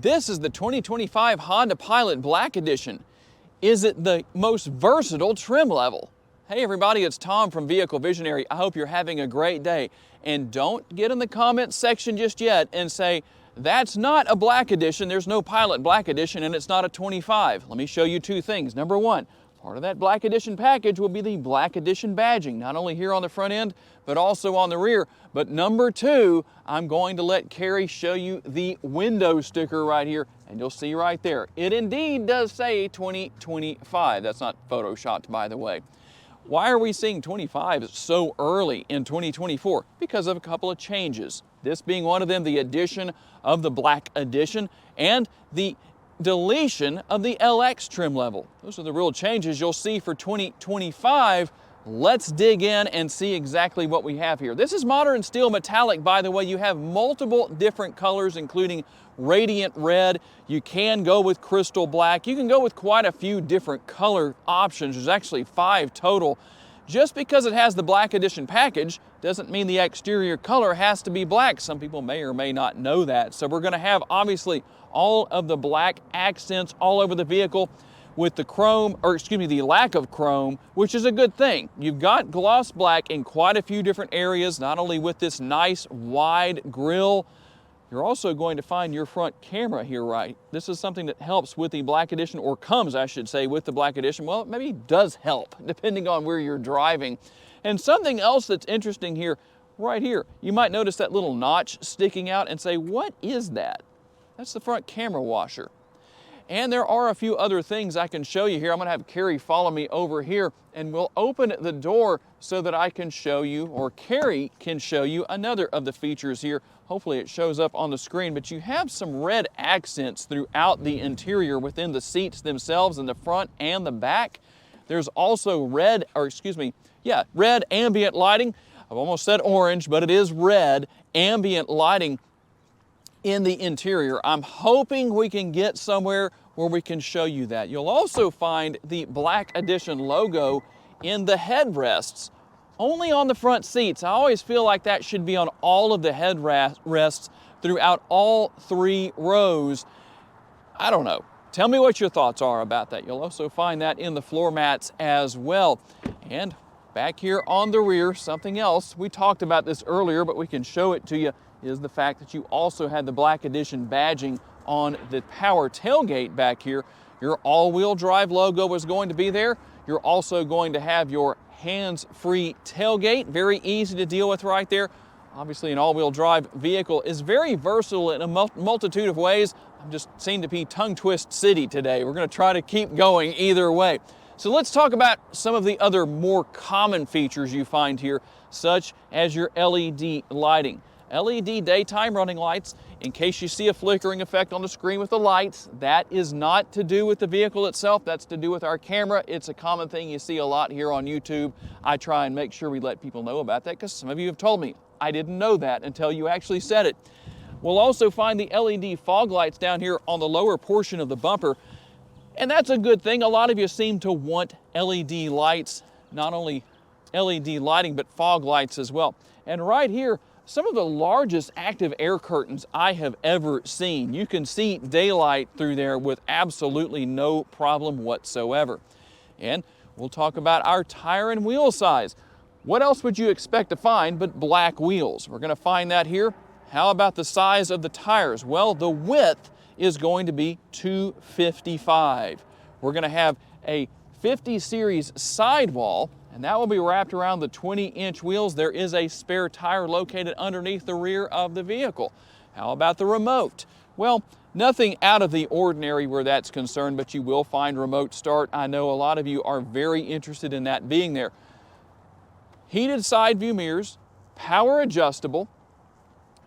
This is the 2025 Honda Pilot Black Edition. Is it the most versatile trim level? Hey everybody, it's Tom from Vehicle Visionary. I hope you're having a great day. And don't get in the comments section just yet and say, that's not a Black Edition, there's no Pilot Black Edition, and it's not a 25. Let me show you two things. Number one, part of that Black Edition package will be the Black Edition badging, not only here on the front end, but also on the rear. But number two, I'm going to let Carrie show you the window sticker right here, and you'll see right there. It indeed does say 2025. That's not photoshopped, by the way. Why are we seeing 25 so early in 2024? Because of a couple of changes. This being one of them, the addition of the Black Edition and the deletion of the LX trim level. Those are the real changes you'll see for 2025. Let's dig in and see exactly what we have here. This is modern steel metallic, by the way. You have multiple different colors, including radiant red. You can go with crystal black. You can go with quite a few different color options. There's actually 5 total. Just because it has the Black Edition package doesn't mean the exterior color has to be black. Some people may or may not know that. So we're going to have obviously all of the black accents all over the vehicle with the chrome, or excuse me, the lack of chrome, which is a good thing. You've got gloss black in quite a few different areas, not only with this nice wide grille. You're also going to find your front camera here, right? This is something that helps with the Black Edition, or comes, I should say, with the Black Edition. Well, it maybe does help, depending on where you're driving. And something else that's interesting here, right here, you might notice that little notch sticking out and say, what is that? That's the front camera washer. And there are a few other things I can show you here. I'm going to have Carrie follow me over here, and we'll open the door so that I can show you, or Carrie can show you, another of the features here. Hopefully it shows up on the screen, but you have some red accents throughout the interior within the seats themselves in the front and the back. There's also red ambient lighting. I've almost said orange, but it is red ambient lighting in the interior. I'm hoping we can get somewhere where we can show you that. You'll also find the Black Edition logo in the headrests, only on the front seats. I always feel like that should be on all of the headrests throughout all 3 rows. I don't know. Tell me what your thoughts are about that. You'll also find that in the floor mats as well. And back here on the rear, something else, we talked about this earlier, but we can show it to you, is the fact that you also had the Black Edition badging on the power tailgate back here. Your all-wheel drive logo is going to be there. You're also going to have your hands-free tailgate, very easy to deal with right there. Obviously, an all-wheel drive vehicle is very versatile in a multitude of ways. I'm just seem to be tongue twist city today. We're going to try to keep going either way. So let's talk about some of the other more common features you find here, such as your LED lighting. LED daytime running lights. In case you see a flickering effect on the screen with the lights, that is not to do with the vehicle itself, that's to do with our camera. It's a common thing you see a lot here on YouTube. I try and make sure we let people know about that because some of you have told me I didn't know that until you actually said it. We'll also find the LED fog lights down here on the lower portion of the bumper, and that's a good thing. A lot of you seem to want LED lights, not only LED lighting, but fog lights as well. And right here, some of the largest active air curtains I have ever seen. You can see daylight through there with absolutely no problem whatsoever. And we'll talk about our tire and wheel size. What else would you expect to find but black wheels? We're going to find that here. How about the size of the tires? Well, the width is going to be 255. We're going to have a 50 series sidewall, and that will be wrapped around the 20-inch wheels. There is a spare tire located underneath the rear of the vehicle. How about the remote? Well, nothing out of the ordinary where that's concerned, but you will find remote start. I know a lot of you are very interested in that being there. Heated side view mirrors, power adjustable,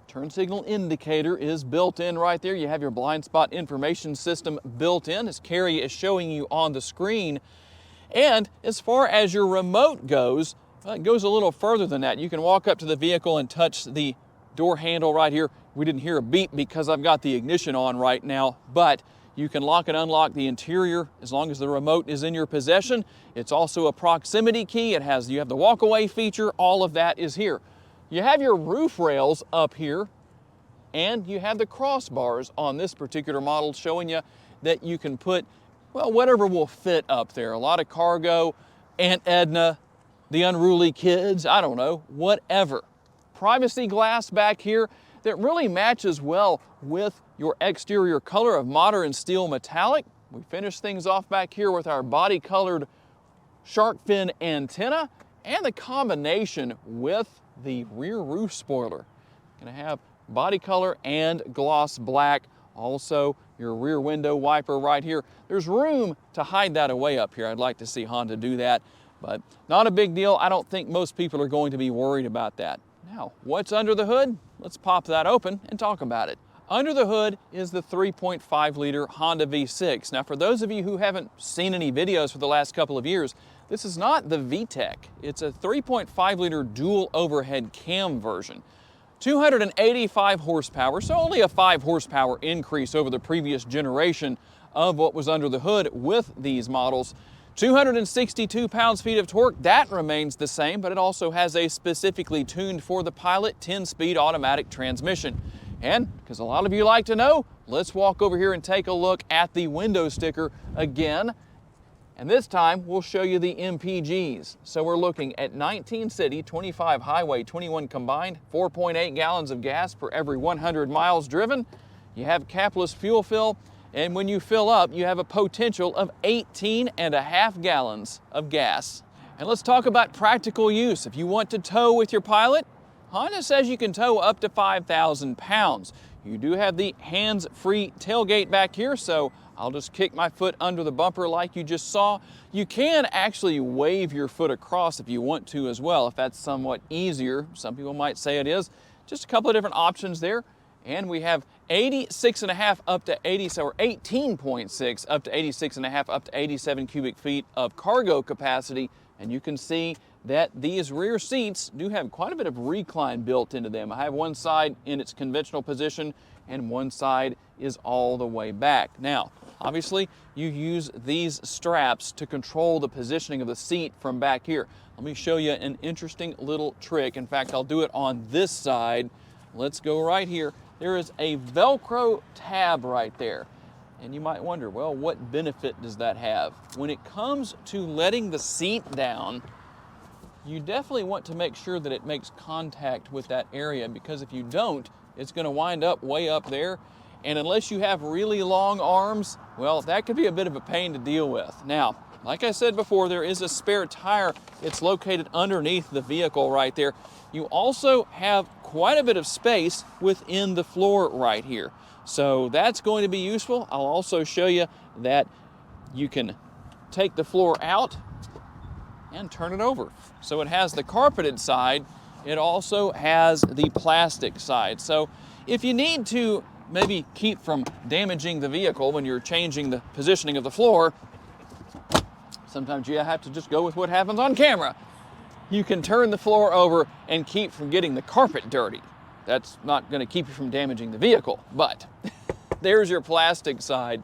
turn signal indicator is built in right there. You have your blind spot information system built in, as Carrie is showing you on the screen. And as far as your remote goes, it goes a little further than that. You can walk up to the vehicle and touch the door handle right here. We didn't hear a beep because I've got the ignition on right now, but you can lock and unlock the interior as long as the remote is in your possession. It's also a proximity key. You have the walk away feature. All of that is here. You have your roof rails up here. And you have the crossbars on this particular model showing you that you can put, well, whatever will fit up there. A lot of cargo, Aunt Edna, the unruly kids, I don't know, whatever. Privacy glass back here that really matches well with your exterior color of modern steel metallic. We finish things off back here with our body colored shark fin antenna and the combination with the rear roof spoiler. Gonna have body color and gloss black. Also your rear window wiper right here. There's room to hide that away up here. I'd like to see Honda do that, but not a big deal. I don't think most people are going to be worried about that. Now, what's under the hood? Let's pop that open and talk about it. Under the hood is the 3.5 liter Honda V6. Now, for those of you who haven't seen any videos for the last couple of years, this is not the VTEC. It's a 3.5 liter dual overhead cam version. 285 horsepower, so only a 5 horsepower increase over the previous generation of what was under the hood with these models. 262 pounds-feet of torque, that remains the same, but it also has a specifically tuned for the Pilot 10-speed automatic transmission. And because a lot of you like to know, let's walk over here and take a look at the window sticker again. And this time we'll show you the MPGs. So we're looking at 19 city, 25 highway, 21 combined, 4.8 gallons of gas per every 100 miles driven. You have capless fuel fill, and when you fill up, you have a potential of 18.5 gallons of gas. And let's talk about practical use. If you want to tow with your Pilot, Honda says you can tow up to 5,000 pounds. You do have the hands-free tailgate back here, so I'll just kick my foot under the bumper like you just saw. You can actually wave your foot across if you want to as well, if that's somewhat easier. Some people might say it is. Just a couple of different options there. And we have 86.5 up to 80, or 18.6 up to 86.5 up to 87 cubic feet of cargo capacity. And you can see that these rear seats do have quite a bit of recline built into them. I have one side in its conventional position and one side is all the way back. Now, obviously, you use these straps to control the positioning of the seat from back here. Let me show you an interesting little trick. In fact, I'll do it on this side. Let's go right here. There is a Velcro tab right there. And you might wonder, well, what benefit does that have? When it comes to letting the seat down, you definitely want to make sure that it makes contact with that area, because if you don't, it's going to wind up way up there. And unless you have really long arms, well, that could be a bit of a pain to deal with. Now, like I said before, there is a spare tire. It's located underneath the vehicle right there. You also have quite a bit of space within the floor right here. So that's going to be useful. I'll also show you that you can take the floor out and turn it over. So it has the carpeted side. It also has the plastic side. So if you need to maybe keep from damaging the vehicle when you're changing the positioning of the floor, sometimes you have to just go with what happens on camera. You can turn the floor over and keep from getting the carpet dirty. That's not going to keep you from damaging the vehicle, but there's your plastic side.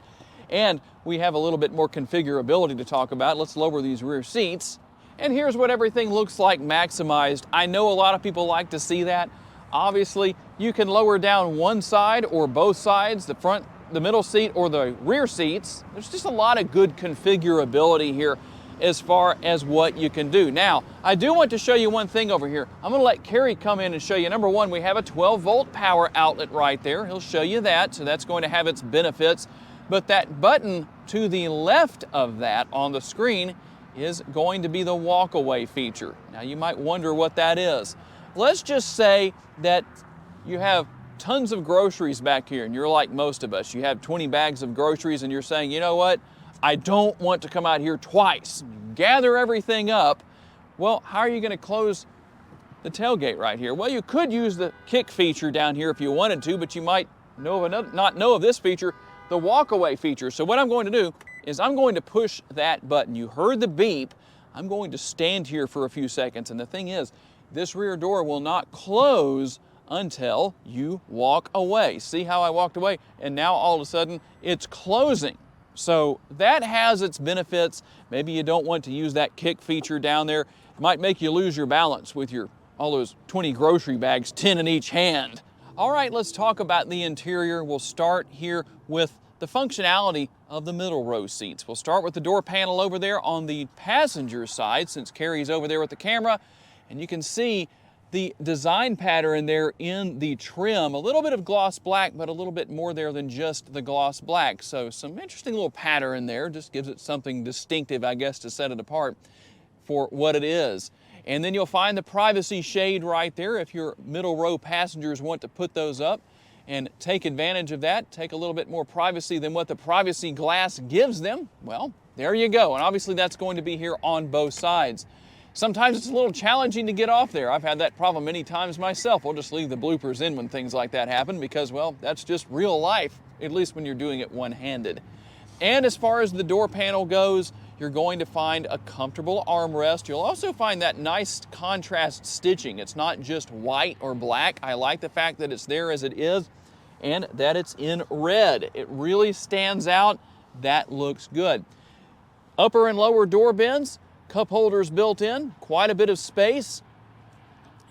And we have a little bit more configurability to talk about. Let's lower these rear seats. And here's what everything looks like maximized. I know a lot of people like to see that. Obviously, you can lower down one side or both sides, the front, the middle seat, or the rear seats. There's just a lot of good configurability here as far as what you can do. Now, I do want to show you one thing over here. I'm gonna let Kerry come in and show you. Number one, we have a 12-volt power outlet right there. He'll show you that, so that's going to have its benefits. But that button to the left of that on the screen is going to be the walk-away feature. Now, you might wonder what that is. Let's just say that you have tons of groceries back here, and you're like most of us. You have 20 bags of groceries, and you're saying, you know what? I don't want to come out here twice. Gather everything up. Well, how are you going to close the tailgate right here? Well, you could use the kick feature down here if you wanted to, but you might not know of this feature, the walk-away feature. So what I'm going to do is I'm going to push that button. You heard the beep. I'm going to stand here for a few seconds. And the thing is, this rear door will not close until you walk away. See how I walked away? And now all of a sudden it's closing. So that has its benefits. Maybe you don't want to use that kick feature down there. It might make you lose your balance with all those 20 grocery bags, 10 in each hand. All right, let's talk about the interior. We'll start here with the functionality of the middle row seats. We'll start with the door panel over there on the passenger side, since Carrie's over there with the camera, and you can see the design pattern there in the trim. A little bit of gloss black, but a little bit more there than just the gloss black. So some interesting little pattern there, just gives it something distinctive, I guess, to set it apart for what it is. And then you'll find the privacy shade right there if your middle row passengers want to put those up and take advantage of that, take a little bit more privacy than what the privacy glass gives them. Well, there you go. And obviously that's going to be here on both sides. Sometimes it's a little challenging to get off there. I've had that problem many times myself. We'll just leave the bloopers in when things like that happen because, well, that's just real life, at least when you're doing it one-handed. And as far as the door panel goes, you're going to find a comfortable armrest. You'll also find that nice contrast stitching. It's not just white or black. I like the fact that it's there as it is and that it's in red. It really stands out. That looks good. Upper and lower door bins, cup holders built in, quite a bit of space.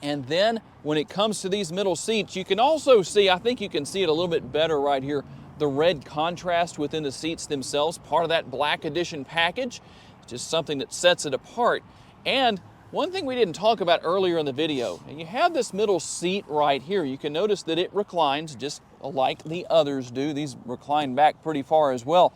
And then when it comes to these middle seats, you can also see, I think you can see it a little bit better right here, the red contrast within the seats themselves, part of that Black Edition package. It's just something that sets it apart. And one thing we didn't talk about earlier in the video, and you have this middle seat right here. You can notice that it reclines just like the others do. These recline back pretty far as well.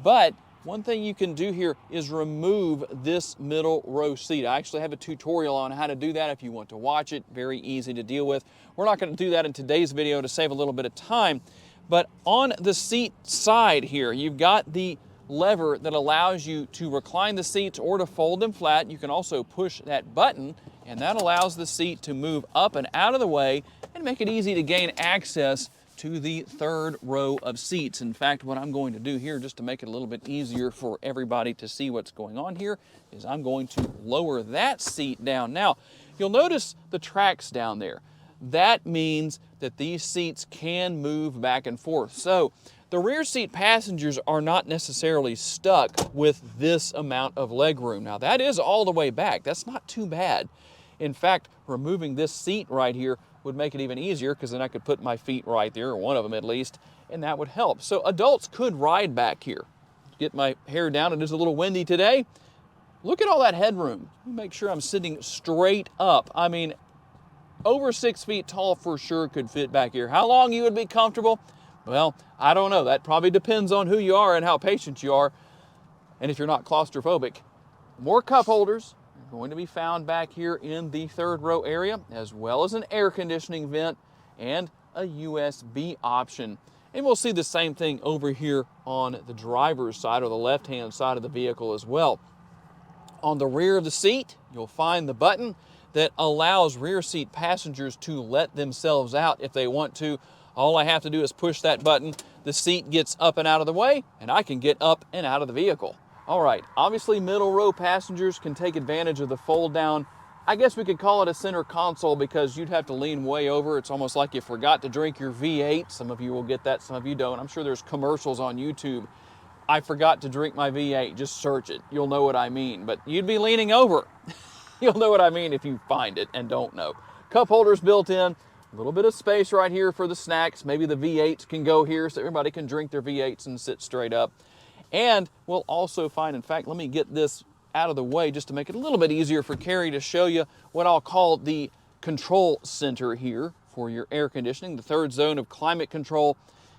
But one thing you can do here is remove this middle row seat. I actually have a tutorial on how to do that if you want to watch it. Very easy to deal with. We're not going to do that in today's video to save a little bit of time. But on the seat side here, you've got the lever that allows you to recline the seats or to fold them flat. You can also push that button, and that allows the seat to move up and out of the way and make it easy to gain access to the third row of seats. In fact, what I'm going to do here, just to make it a little bit easier for everybody to see what's going on here, is I'm going to lower that seat down. Now, you'll notice the tracks down there. That means that these seats can move back and forth. So the rear seat passengers are not necessarily stuck with this amount of leg room. Now that is all the way back. That's not too bad. In fact, removing this seat right here would make it even easier because then I could put my feet right there, or one of them at least, and that would help. So adults could ride back here. Get my hair down. It is a little windy today. Look at all that headroom. Make sure I'm sitting straight up. I mean, over 6 feet tall for sure could fit back here. How long you would be comfortable? Well, I don't know. That probably depends on who you are and how patient you are, and if you're not claustrophobic. More cup holders are going to be found back here in the third row area, as well as an air conditioning vent and a USB option. And we'll see the same thing over here on the driver's side, or the left-hand side of the vehicle as well. On the rear of the seat, you'll find the button that allows rear seat passengers to let themselves out if they want to. All I have to do is push that button, the seat gets up and out of the way, and I can get up and out of the vehicle. All right, obviously middle row passengers can take advantage of the fold down. I guess we could call it a center console because you'd have to lean way over. It's almost like you forgot to drink your V8. Some of you will get that, some of you don't. I'm sure there's commercials on YouTube. I forgot to drink my V8, just search it. You'll know what I mean, but you'd be leaning over. You'll know what I mean if you find it and don't know. Cup holders built in, a little bit of space right here for the snacks. Maybe the V8s can go here so everybody can drink their V8s and sit straight up. And we'll also find, in fact, let me get this out of the way just to make it a little bit easier for Carrie to show you what I'll call the control center here for your air conditioning, the third zone of climate control.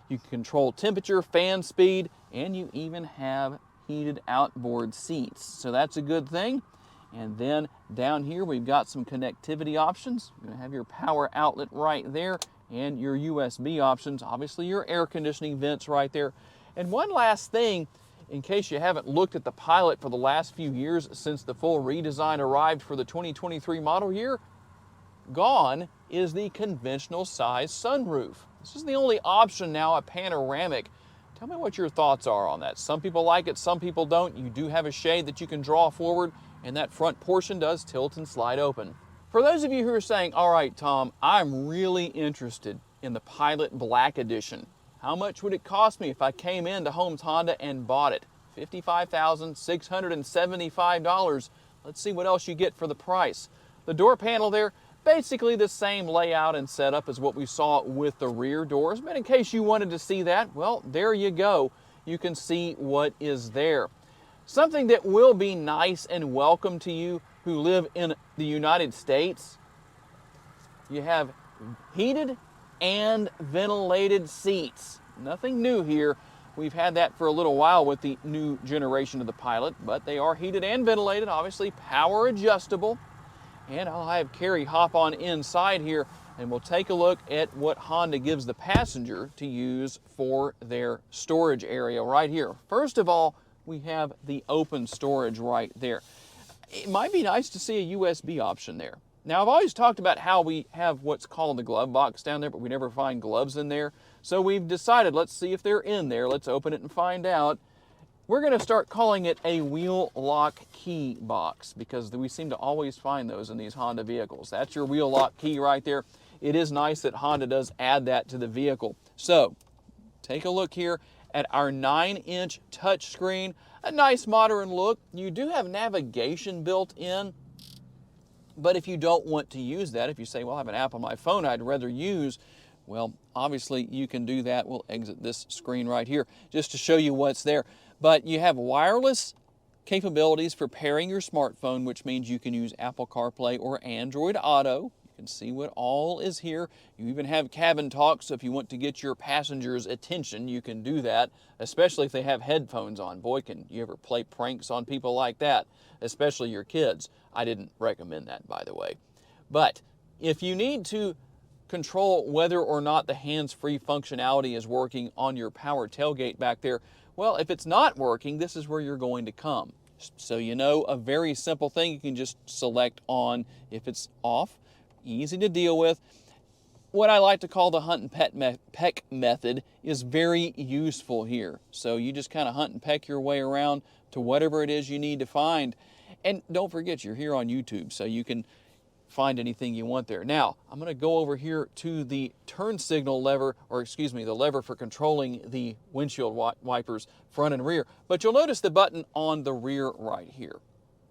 You can control temperature, fan speed, and you even have heated outboard seats. So that's a good thing. And then down here, we've got some connectivity options. You're gonna have your power outlet right there and your USB options, obviously your air conditioning vents right there. And one last thing, in case you haven't looked at the Pilot for the last few years since the full redesign arrived for the 2023 model year, gone is the conventional size sunroof. This is the only option now, a panoramic. Tell me what your thoughts are on that. Some people like it, some people don't. You do have a shade that you can draw forward, and that front portion does tilt and slide open. For those of you who are saying, all right, Tom, I'm really interested in the Pilot Black Edition. How much would it cost me if I came into Holmes Honda and bought it? $55,675. Let's see what else you get for the price. The door panel there Basically the same layout and setup as what we saw with the rear doors, but in case you wanted to see that, well, there you go. You can see what is there. Something that will be nice and welcome to you who live in the United States, you have heated and ventilated seats. Nothing new here. We've had that for a little while with the new generation of the Pilot, but they are heated and ventilated, obviously power adjustable. And I'll have Carrie hop on inside here and we'll take a look at what Honda gives the passenger to use for their storage area right here. First of all, we have the open storage right there. It might be nice to see a USB option there. Now, I've always talked about how we have what's called the glove box down there, but we never find gloves in there. So we've decided, let's see if they're in there. Let's open it and find out. We're going to start calling it a wheel lock key box because we seem to always find those in these Honda vehicles. That's your wheel lock key right there. It is nice that Honda does add that to the vehicle. So take a look here at our 9-inch touchscreen. A nice modern look. You do have navigation built in, but if you don't want to use that, if you say, well, I have an app on my phone I'd rather use, well, obviously you can do that. We'll exit this screen right here just to show you what's there. But you have wireless capabilities for pairing your smartphone, which means you can use Apple CarPlay or Android Auto. You can see what all is here. You even have cabin talk, so if you want to get your passengers' attention, you can do that, especially if they have headphones on. Boy, can you ever play pranks on people like that, especially your kids. I didn't recommend that, by the way. But if you need to control whether or not the hands-free functionality is working on your power tailgate back there, well, if it's not working, this is where you're going to come. So you know, a very simple thing, you can just select on if it's off. Easy to deal with. What I like to call the hunt and peck method is very useful here. So you just kind of hunt and peck your way around to whatever it is you need to find. And don't forget, you're here on YouTube, so you can find anything you want there. Now, I'm going to go over here to the turn signal lever, or excuse me, the lever for controlling the windshield wipers front and rear. But you'll notice the button on the rear right here.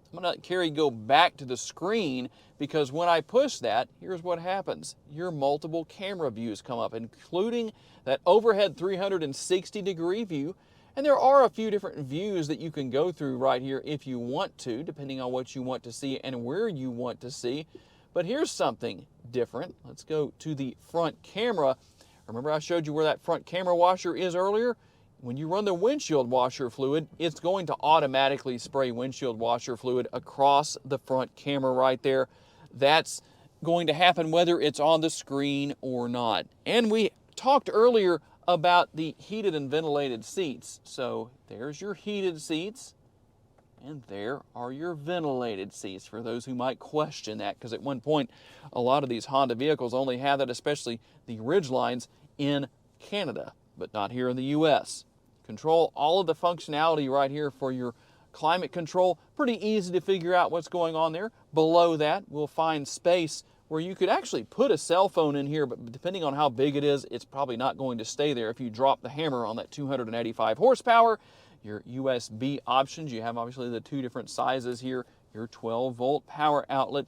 I'm going to let Carrie go back to the screen because when I push that, here's what happens. Your multiple camera views come up, including that overhead 360-degree view. And there are a few different views that you can go through right here if you want to, depending on what you want to see and where you want to see. But here's something different. Let's go to the front camera. Remember I showed you where that front camera washer is earlier? When you run the windshield washer fluid, it's going to automatically spray windshield washer fluid across the front camera right there. That's going to happen whether it's on the screen or not. And we talked earlier about the heated and ventilated seats. So there's your heated seats. And there are your ventilated seats for those who might question that, because at one point a lot of these Honda vehicles only had that, especially the Ridgelines in Canada, but not here in the US. Control all of the functionality right here for your climate control. Pretty easy to figure out what's going on there. Below that, we'll find space where you could actually put a cell phone in here, but depending on how big it is, it's probably not going to stay there if you drop the hammer on that 285 horsepower. Your USB options, you have obviously the two different sizes here, your 12-volt power outlet,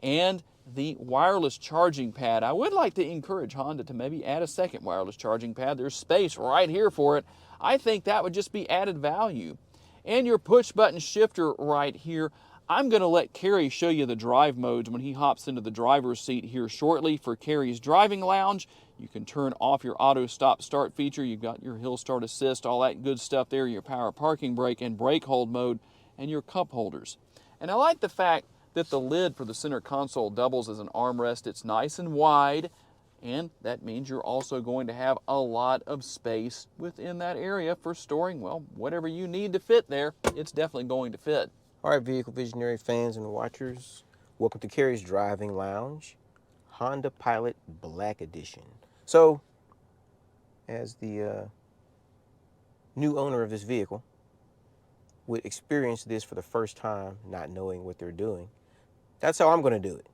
and the wireless charging pad. I would like to encourage Honda to maybe add a second wireless charging pad. There's space right here for it. I think that would just be added value. And your push-button shifter right here. I'm going to let Carrie show you the drive modes when he hops into the driver's seat here shortly. For Carrie's driving lounge, you can turn off your auto stop start feature. You've got your hill start assist, all that good stuff there, your power parking brake and brake hold mode, and your cup holders. And I like the fact that the lid for the center console doubles as an armrest. It's nice and wide, and that means you're also going to have a lot of space within that area for storing, well, whatever you need to fit there, it's definitely going to fit. All right, Vehicle Visionary fans and watchers, welcome to Carrie's Driving Lounge, Honda Pilot Black Edition. So, as the new owner of this vehicle, would experience this for the first time, not knowing what they're doing, that's how I'm going to do it.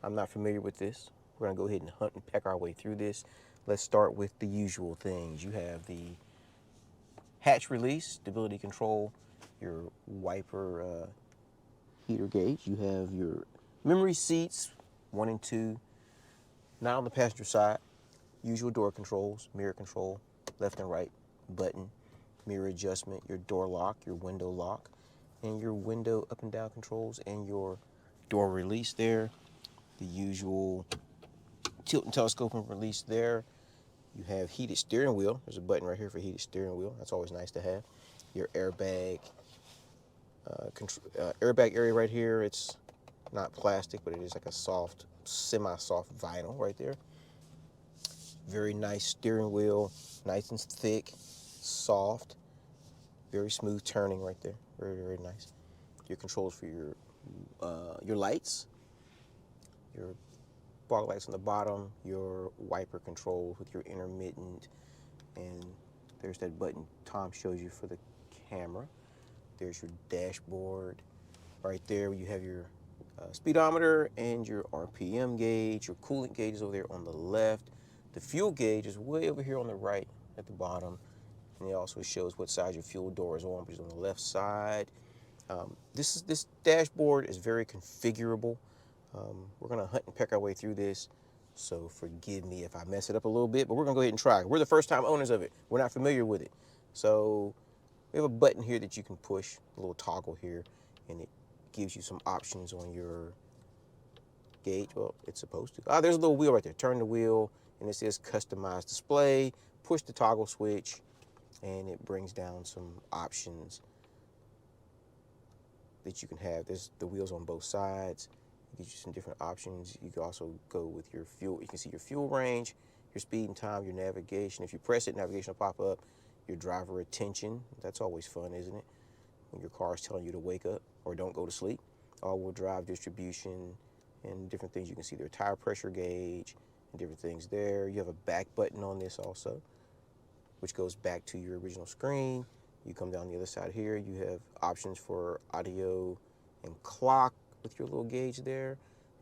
I'm not familiar with this. We're going to go ahead and hunt and peck our way through this. Let's start with the usual things. You have the hatch release, stability control, your wiper heater gauge. You have your memory seats 1 and 2. Now on the passenger side, usual door controls, mirror control, left and right button, mirror adjustment, your door lock, your window lock, and your window up and down controls, and your door release there. The usual tilt and telescoping release there. You have heated steering wheel. There's a button right here for heated steering wheel. That's always nice to have. Your airbag, airbag area right here. It's not plastic, but it is like a soft, semi-soft vinyl right there. Very nice steering wheel, nice and thick, soft, very smooth turning right there. Very, very nice. Your controls for your lights, your fog lights on the bottom, your wiper controls with your intermittent, and there's that button Tom shows you for the camera. There's your dashboard. Right there you have your speedometer and your RPM gauge. Your coolant gauge is over there on the left. The fuel gauge is way over here on the right at the bottom. And it also shows what side your fuel door is on, which is on the left side. This dashboard is very configurable. We're gonna hunt and peck our way through this, so forgive me if I mess it up a little bit, but we're gonna go ahead and try. We're the first time owners of it. We're not familiar with it. So we have a button here that you can push, a little toggle here, and it gives you some options on your gauge. Well, it's supposed to. There's a little wheel right there. Turn the wheel, and it says customize display. Push the toggle switch, and it brings down some options that you can have. There's the wheels on both sides. It gives you some different options. You can also go with your fuel. You can see your fuel range, your speed and time, your navigation. If you press it, navigation will pop up. Your driver attention. That's always fun, isn't it? When your car is telling you to wake up or don't go to sleep. All-wheel drive distribution and different things. You can see their tire pressure gauge and different things there. You have a back button on this also, which goes back to your original screen. You come down the other side here, you have options for audio and clock with your little gauge there,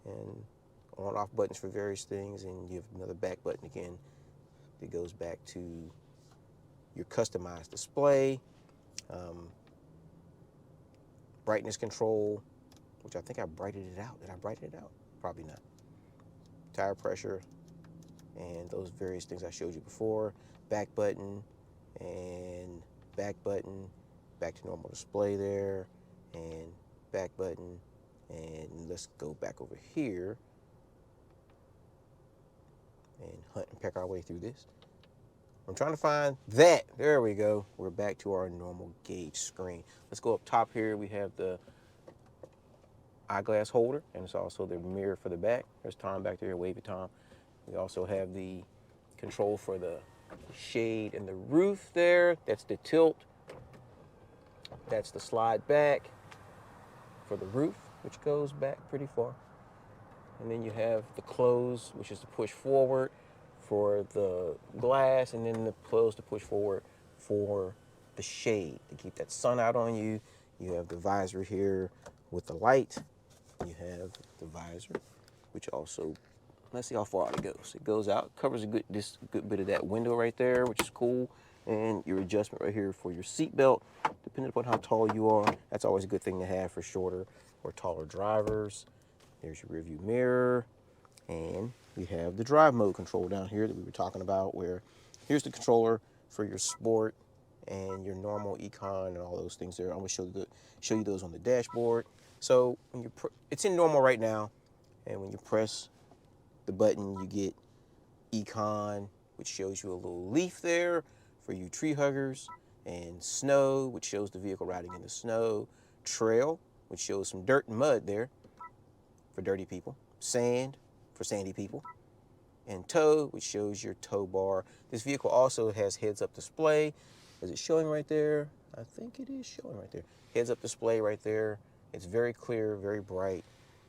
and on-off buttons for various things, and you have another back button again that goes back to your customized display. Brightness control, which I think I brightened it out. Did I brighten it out? Probably not. Tire pressure, and those various things I showed you before. Back button, and back button, back to normal display there, and back button, and let's go back over here and hunt and peck our way through this. I'm trying to find that. There we go. We're back to our normal gauge screen. Let's go up top here. We have the eyeglass holder, and it's also the mirror for the back. There's Tom back there, wavy Tom. We also have the control for the shade and the roof there. That's the tilt. That's the slide back for the roof, which goes back pretty far. And then you have the close, which is to push forward for the glass, and then the close to push forward for the shade to keep that sun out on you. You have the visor here with the light. You have the visor, which also, let's see how far out it goes. It goes out, covers a good bit of that window right there, which is cool. And your adjustment right here for your seat belt, depending upon how tall you are. That's always a good thing to have for shorter or taller drivers. There's your rear view mirror. And we have the drive mode control down here that we were talking about, where here's the controller for your sport and your normal econ and all those things there. I'm going to show you those on the dashboard. So when it's in normal right now, and when you press the button, you get econ, which shows you a little leaf there for you tree huggers, and snow, which shows the vehicle riding in the snow, trail, which shows some dirt and mud there for dirty people, sand for sandy people, and tow, which shows your tow bar. This vehicle also has heads-up display. Is it showing right there? I think it is showing right there. Heads-up display right there. It's very clear, very bright,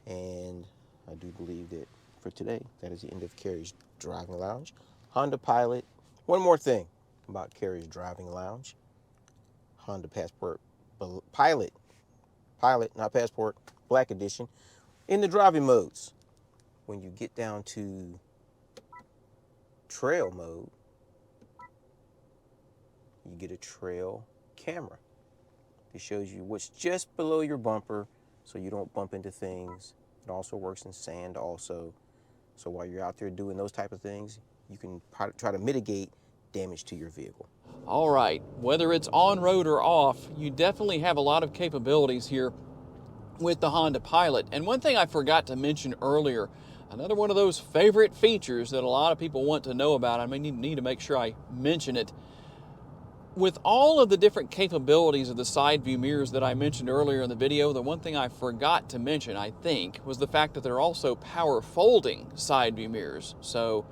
and I do believe that for today, that is the end of Carrie's Driving Lounge. Honda Pilot. One more thing about Carrie's Driving Lounge. Honda Passport Pilot, not Passport, Black Edition. In the driving modes, when you get down to trail mode, you get a trail camera. It shows you what's just below your bumper so you don't bump into things It also works in sand also. So while you're out there doing those type of things, you can try to mitigate damage to your vehicle. All right, whether it's on-road or off, you definitely have a lot of capabilities here with the Honda Pilot. And one thing I forgot to mention earlier, another one of those favorite features that a lot of people want to know about, I may need to make sure I mention it. With all of the different capabilities of the side view mirrors that I mentioned earlier in the video, the one thing I forgot to mention, I think, was the fact that they're also power folding side view mirrors. So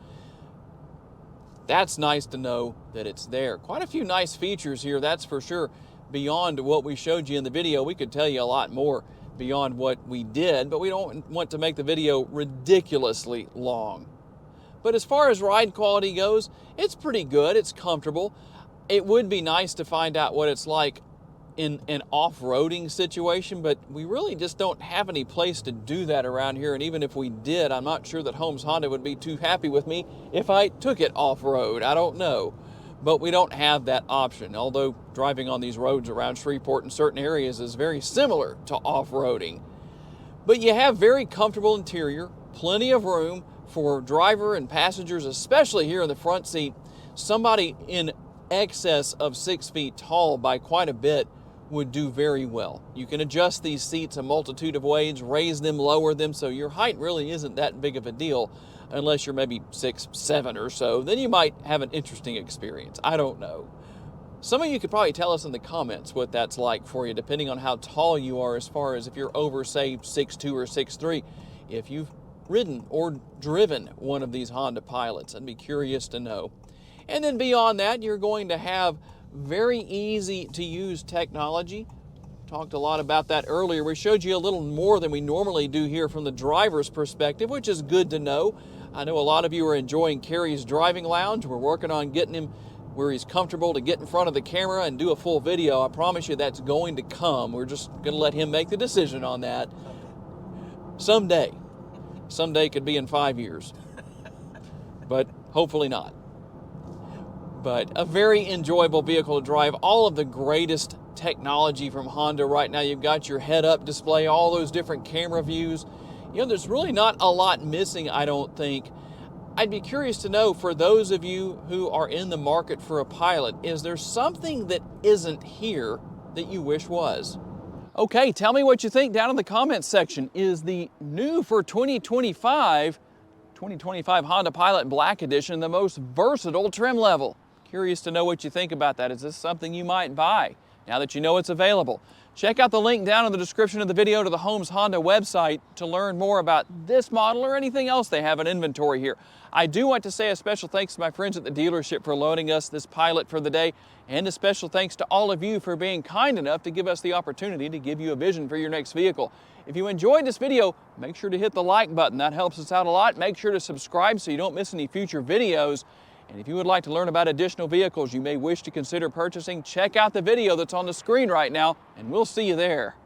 that's nice to know that it's there. Quite a few nice features here, that's for sure. Beyond what we showed you in the video, we could tell you a lot more beyond what we did, but we don't want to make the video ridiculously long. But as far as ride quality goes, it's pretty good, it's comfortable. It would be nice to find out what it's like in an off-roading situation, but we really just don't have any place to do that around here. And even if we did, I'm not sure that Holmes Honda would be too happy with me if I took it off-road. I don't know. But we don't have that option, although driving on these roads around Shreveport in certain areas is very similar to off-roading. But you have very comfortable interior, plenty of room for driver and passengers, especially here in the front seat. Somebody in excess of 6 feet tall by quite a bit would do very well. You can adjust these seats a multitude of ways, raise them, lower them, so your height really isn't that big of a deal unless you're maybe 6'7" or so. Then you might have an interesting experience. I don't know. Some of you could probably tell us in the comments what that's like for you, depending on how tall you are, as far as if you're over, say, 6'2" or 6'3", if you've ridden or driven one of these Honda Pilots. I'd be curious to know. And then beyond that, you're going to have very easy to use technology. Talked a lot about that earlier. We showed you a little more than we normally do here from the driver's perspective, which is good to know. I know a lot of you are enjoying Kerry's driving lounge. We're working on getting him where he's comfortable to get in front of the camera and do a full video. I promise you that's going to come. We're just going to let him make the decision on that. Someday. Someday could be in 5 years. But hopefully not. But a very enjoyable vehicle to drive. All of the greatest technology from Honda right now. You've got your head-up display, all those different camera views. You know, there's really not a lot missing, I don't think. I'd be curious to know, for those of you who are in the market for a Pilot, is there something that isn't here that you wish was? Okay, tell me what you think down in the comments section. Is the new for 2025 Honda Pilot Black Edition the most versatile trim level? Curious to know what you think about that. Is this something you might buy now that you know it's available? Check out the link down in the description of the video to the Holmes Honda website to learn more about this model or anything else they have in inventory here. I do want to say a special thanks to my friends at the dealership for loaning us this Pilot for the day, and a special thanks to all of you for being kind enough to give us the opportunity to give you a vision for your next vehicle. If you enjoyed this video, make sure to hit the like button. That helps us out a lot. Make sure to subscribe so you don't miss any future videos. And if you would like to learn about additional vehicles you may wish to consider purchasing, check out the video that's on the screen right now, and we'll see you there.